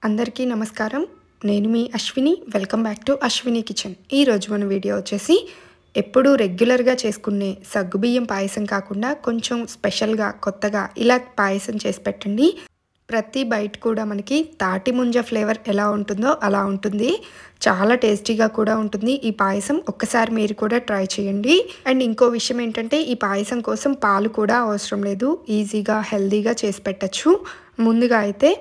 అందరికీ నమస్కారం. నేను మీ Ashwini. Welcome back to Ashwini kitchen. ఈ రోజు మన వీడియో వచ్చేసి ఎప్పుడూ రెగ్యులర్‌గా చేసుకునే సగ్గుబియ్యం పాయసం కాకుండా కొంచెం స్పెషల్‌గా కొత్తగా ఇలా పాయసం చేసి పెట్టండి. ప్రతి బైట్ కూడా మనకి తాటి ముంజ ఫ్లేవర్ ఎలా ఉంటుందో అలా ఉంటుంది. చాలా టేస్టీగా కూడా ఉంటుంది ఈ పాయసం. ఒక్కసారి మీరు కూడా ట్రై చేయండి. అండ్ ఇంకో విషయం ఏంటంటే ఈ పాయసం కోసం పాలు కూడా అవసరం లేదు. ఈజీగా హెల్తీగా చేసి పెట్టచ్చు. ముందుగా అయితే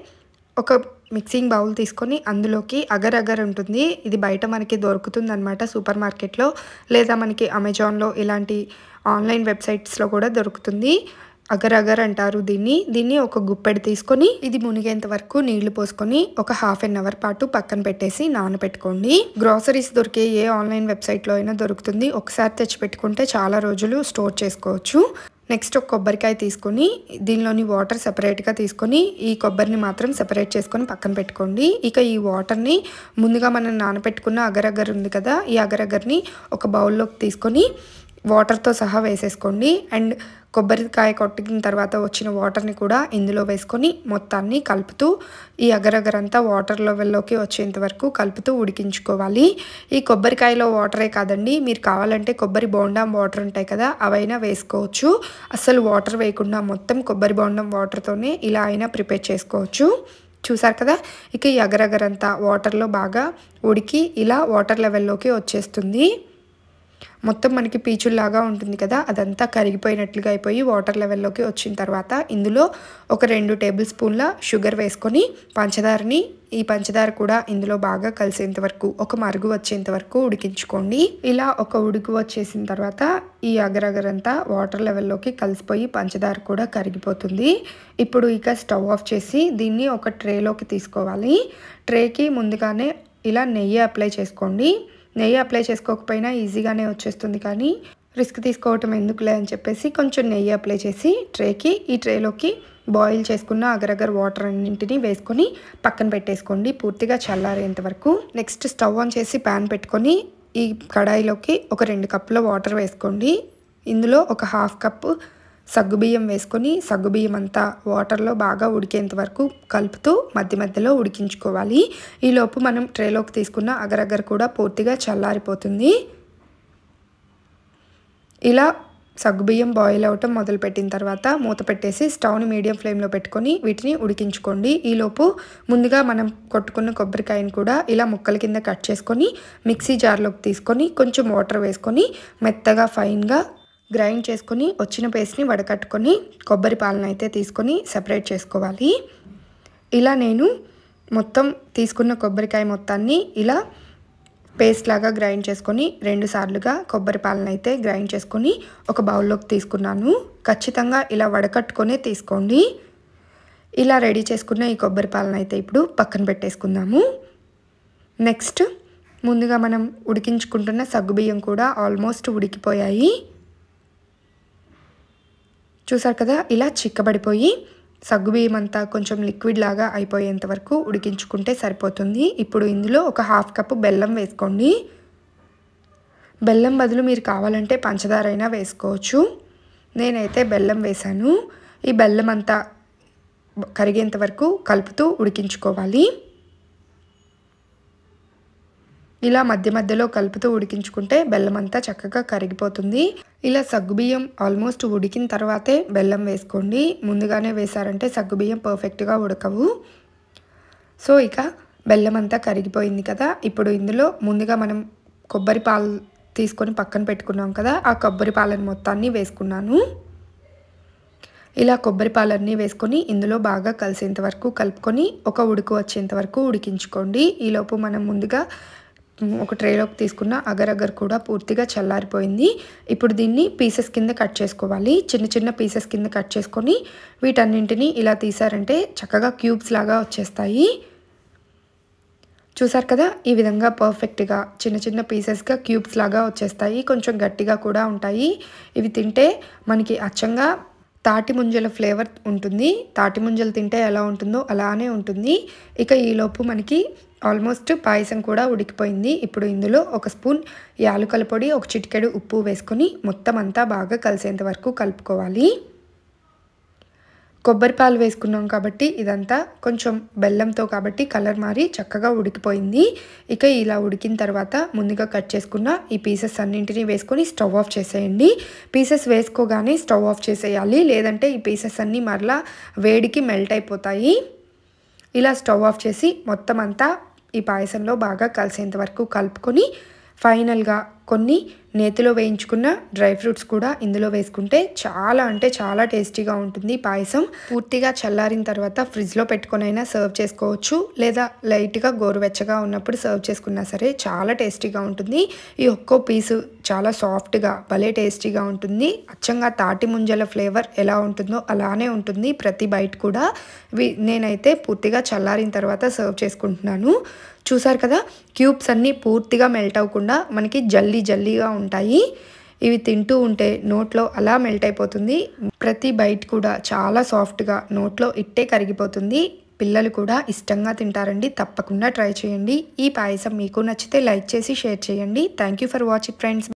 ఒక మిక్సింగ్ బౌల్ తీసుకొని అందులోకి అగర్ అగర్ ఉంటుంది. ఇది బయట మనకి దొరుకుతుందన్నమాట సూపర్ మార్కెట్లో, లేదా మనకి అమెజాన్లో ఇలాంటి ఆన్లైన్ వెబ్సైట్స్లో కూడా దొరుకుతుంది. అగర్ అగర్ అంటారు దీన్ని ఒక గుప్పెడు తీసుకొని ఇది మునిగేంత వరకు నీళ్లు పోసుకొని ఒక హాఫ్ అన్ అవర్ పాటు పక్కన పెట్టేసి నానబెట్టుకోండి. గ్రాసరీస్ దొరికే ఏ ఆన్లైన్ వెబ్సైట్లో అయినా దొరుకుతుంది. ఒకసారి తెచ్చి పెట్టుకుంటే చాలా రోజులు స్టోర్ చేసుకోవచ్చు. నెక్స్ట్ ఒక కొబ్బరికాయ తీసుకొని దీనిలోని వాటర్ సెపరేట్గా తీసుకొని ఈ కొబ్బరిని మాత్రం సెపరేట్ చేసుకొని పక్కన పెట్టుకోండి. ఇక ఈ వాటర్ని ముందుగా మనం నానబెట్టుకున్న అగర్ అగర్ ఉంది కదా, ఈ అగర్ అగర్ని ఒక బౌల్లోకి తీసుకొని వాటర్తో సహా వేసేసుకోండి. అండ్ కొబ్బరికాయ కొట్టిన తర్వాత వచ్చిన వాటర్ని కూడా ఇందులో వేసుకొని మొత్తాన్ని కలుపుతూ ఈ అగర్ అగర్ అంతా వాటర్ లెవెల్లోకి వచ్చేంత వరకు కలుపుతూ ఉడికించుకోవాలి. ఈ కొబ్బరికాయలో వాటరే కాదండి, మీరు కావాలంటే కొబ్బరి బోండం వాటర్ ఉంటాయి కదా, అవైనా వేసుకోవచ్చు. అస్సలు వాటర్ వేయకుండా మొత్తం కొబ్బరి బోండం వాటర్తోనే ఇలా అయినా ప్రిపేర్ చేసుకోవచ్చు. చూసారు కదా, ఇక ఈ అగర్ అగర్ అంతా వాటర్లో బాగా ఉడికి ఇలా వాటర్ లెవెల్లోకి వచ్చేస్తుంది. మొత్తం మనకి పీచుల్లాగా ఉంటుంది కదా, అదంతా కరిగిపోయినట్లుగా అయిపోయి వాటర్ లెవెల్లోకి వచ్చిన తర్వాత ఇందులో ఒక 2 టేబుల్ స్పూన్ల షుగర్ వేసుకొని ఈ పంచదార కూడా ఇందులో బాగా కలిసేంత వరకు ఒక మరుగు వచ్చేంత వరకు ఉడికించుకోండి. ఇలా ఒక ఉడుకు వచ్చేసిన తర్వాత ఈ అగర్ అగర్ అంతా వాటర్ లెవెల్లోకి కలిసిపోయి పంచదార కూడా కరిగిపోతుంది. ఇప్పుడు ఇక స్టవ్ ఆఫ్ చేసి దీన్ని ఒక ట్రేలోకి తీసుకోవాలి. ట్రేకి ముందుగానే ఇలా నెయ్యి అప్లై చేసుకోండి. నెయ్యి అప్లై చేసుకోకపోయినా ఈజీగానే వచ్చేస్తుంది, కానీ రిస్క్ తీసుకోవటం ఎందుకులే అని చెప్పేసి కొంచెం నెయ్యి అప్లై చేసి ఈ ట్రేలోకి బాయిల్ చేసుకున్న అగరగర్ వాటర్ అన్నింటినీ వేసుకొని పక్కన పెట్టేసుకోండి పూర్తిగా చల్లారేంత వరకు. నెక్స్ట్ స్టవ్ ఆన్ చేసి ప్యాన్ పెట్టుకొని ఈ కడాయిలోకి ఒక 2 కప్పుల వాటర్ వేసుకోండి. ఇందులో ఒక హాఫ్ కప్పు సగ్గుబియ్యం వేసుకొని సగ్గుబియ్యం అంతా వాటర్లో బాగా ఉడికేంత వరకు కలుపుతూ మధ్య మధ్యలో ఉడికించుకోవాలి. ఈలోపు మనం ట్రేలోకి తీసుకున్న అగరగర్ కూడా పూర్తిగా చల్లారిపోతుంది. ఇలా సగ్గుబియ్యం బాయిల్ అవటం మొదలుపెట్టిన తర్వాత మూత పెట్టేసి స్టవ్ని మీడియం ఫ్లేమ్లో పెట్టుకొని వీటిని ఉడికించుకోండి. ఈలోపు ముందుగా మనం కొట్టుకున్న కొబ్బరికాయను కూడా ఇలా ముక్కల కింద కట్ చేసుకొని మిక్సీ జార్లోకి తీసుకొని కొంచెం వాటర్ వేసుకొని మెత్తగా ఫైన్గా గ్రైండ్ చేసుకొని వచ్చిన పేస్ట్ని వడకట్టుకొని కొబ్బరి పాలను అయితే తీసుకొని సెపరేట్ చేసుకోవాలి. ఇలా నేను మొత్తం తీసుకున్న కొబ్బరికాయ మొత్తాన్ని ఇలా పేస్ట్ లాగా గ్రైండ్ చేసుకొని 2 సార్లుగా కొబ్బరి పాలను అయితే గ్రైండ్ చేసుకొని ఒక బౌల్లోకి తీసుకున్నాను. ఖచ్చితంగా ఇలా వడకట్టుకొనే తీసుకోండి. ఇలా రెడీ చేసుకున్న ఈ కొబ్బరి పాలను అయితే ఇప్పుడు పక్కన పెట్టేసుకుందాము. నెక్స్ట్ ముందుగా మనం ఉడికించుకుంటున్న సగ్గుబియ్యం కూడా ఆల్మోస్ట్ ఉడికిపోయాయి. చూసారు కదా, ఇలా చిక్కబడిపోయి సగ్గుబియ్యం అంతా కొంచెం లిక్విడ్ లాగా అయిపోయేంత వరకు ఉడికించుకుంటే సరిపోతుంది. ఇప్పుడు ఇందులో ఒక హాఫ్ కప్పు బెల్లం వేసుకోండి. బెల్లం బదులు మీరు కావాలంటే పంచదార అయినా వేసుకోవచ్చు. నేనైతే బెల్లం వేశాను. ఈ బెల్లం అంతా కరిగేంత వరకు కలుపుతూ ఉడికించుకోవాలి. ఇలా మధ్య మధ్యలో కలుపుతూ ఉడికించుకుంటే బెల్లం అంతా చక్కగా కరిగిపోతుంది. ఇలా సగ్గుబియ్యం ఆల్మోస్ట్ ఉడికిన తర్వాతే బెల్లం వేసుకోండి. ముందుగానే వేశారంటే సగ్గుబియ్యం పర్ఫెక్ట్గా ఉడకవు. సో ఇక బెల్లం అంతా కరిగిపోయింది కదా, ఇప్పుడు ఇందులో ముందుగా మనం కొబ్బరి పాలు తీసుకొని పక్కన పెట్టుకున్నాం కదా, ఆ కొబ్బరి పాలను మొత్తాన్ని వేసుకున్నాను. ఇలా కొబ్బరి పాలన్నీ వేసుకొని ఇందులో బాగా కలిసేంత వరకు కలుపుకొని ఒక ఉడుకు వచ్చేంత వరకు ఉడికించుకోండి. ఈలోపు మనం ముందుగా ఒక ట్రేలోకి తీసుకున్న అగరగర్ కూడా పూర్తిగా చల్లారిపోయింది. ఇప్పుడు దీన్ని పీసెస్ కింద కట్ చేసుకోవాలి. చిన్న చిన్న పీసెస్ కింద కట్ చేసుకొని వీటన్నింటినీ ఇలా తీసారంటే చక్కగా క్యూబ్స్ లాగా వచ్చేస్తాయి. చూసారు కదా, ఈ విధంగా పర్ఫెక్ట్గా చిన్న చిన్న పీసెస్గా క్యూబ్స్ లాగా వచ్చేస్తాయి. కొంచెం గట్టిగా కూడా ఉంటాయి. ఇవి తింటే మనకి అచ్చంగా తాటి ముంజల ఫ్లేవర్ ఉంటుంది. తాటి ముంజలు తింటే ఎలా ఉంటుందో అలానే ఉంటుంది. ఇక ఈలోపు మనకి ఆల్మోస్ట్ పాయసం కూడా ఉడికిపోయింది. ఇప్పుడు ఇందులో ఒక స్పూన్ యాలకుల పొడి, ఒక చిటికెడు ఉప్పు వేసుకొని మొత్తం అంతా బాగా కలిసేంత వరకు కలుపుకోవాలి. కొబ్బరి పాలు వేసుకున్నాం కాబట్టి ఇదంతా కొంచెం బెల్లంతో కాబట్టి కలర్ మారి చక్కగా ఉడికిపోయింది. ఇక ఇలా ఉడికిన తర్వాత ముందుగా కట్ చేసుకున్న ఈ పీసెస్ అన్నింటినీ వేసుకొని స్టవ్ ఆఫ్ చేసేయండి. పీసెస్ వేసుకోగానే స్టవ్ ఆఫ్ చేసేయాలి, లేదంటే ఈ పీసెస్ అన్నీ మరలా వేడికి మెల్ట్ అయిపోతాయి. ఇలా స్టవ్ ఆఫ్ చేసి మొత్తం అంతా ఈ పాయసంలో బాగా కలిసేంత వరకు కలుపుకొని ఫైనల్గా కొన్ని నేతిలో వేయించుకున్న డ్రై ఫ్రూట్స్ కూడా ఇందులో వేసుకుంటే చాలా అంటే చాలా టేస్టీగా ఉంటుంది పాయసం. పూర్తిగా చల్లారిన తర్వాత ఫ్రిడ్జ్లో పెట్టుకొనైనా సర్వ్ చేసుకోవచ్చు, లేదా లైట్గా గోరువెచ్చగా ఉన్నప్పుడు సర్వ్ చేసుకున్నా సరే చాలా టేస్టీగా ఉంటుంది. ఈ ఒక్కో పీసు చాలా సాఫ్ట్గా భలే టేస్టీగా ఉంటుంది. అచ్చంగా తాటి ముంజల ఫ్లేవర్ ఎలా ఉంటుందో అలానే ఉంటుంది ప్రతి బైట్ కూడా. నేనైతే పూర్తిగా చల్లారిన తర్వాత సర్వ్ చేసుకుంటున్నాను. చూసారు కదా, క్యూబ్స్ అన్నీ పూర్తిగా మెల్ట్ అవ్వకుండా మనకి జల్లీ జల్లీగా ఉంటాయి. ఇవి తింటూ ఉంటే నోట్లో అలా మెల్ట్ అయిపోతుంది. ప్రతి బైట్ కూడా చాలా సాఫ్ట్గా నోట్లో ఇట్టే కరిగిపోతుంది. పిల్లలు కూడా ఇష్టంగా తింటారండి. తప్పకుండా ట్రై చేయండి. ఈ పాయసం మీకు నచ్చితే లైక్ చేసి షేర్ చేయండి. Thank you for watching friends.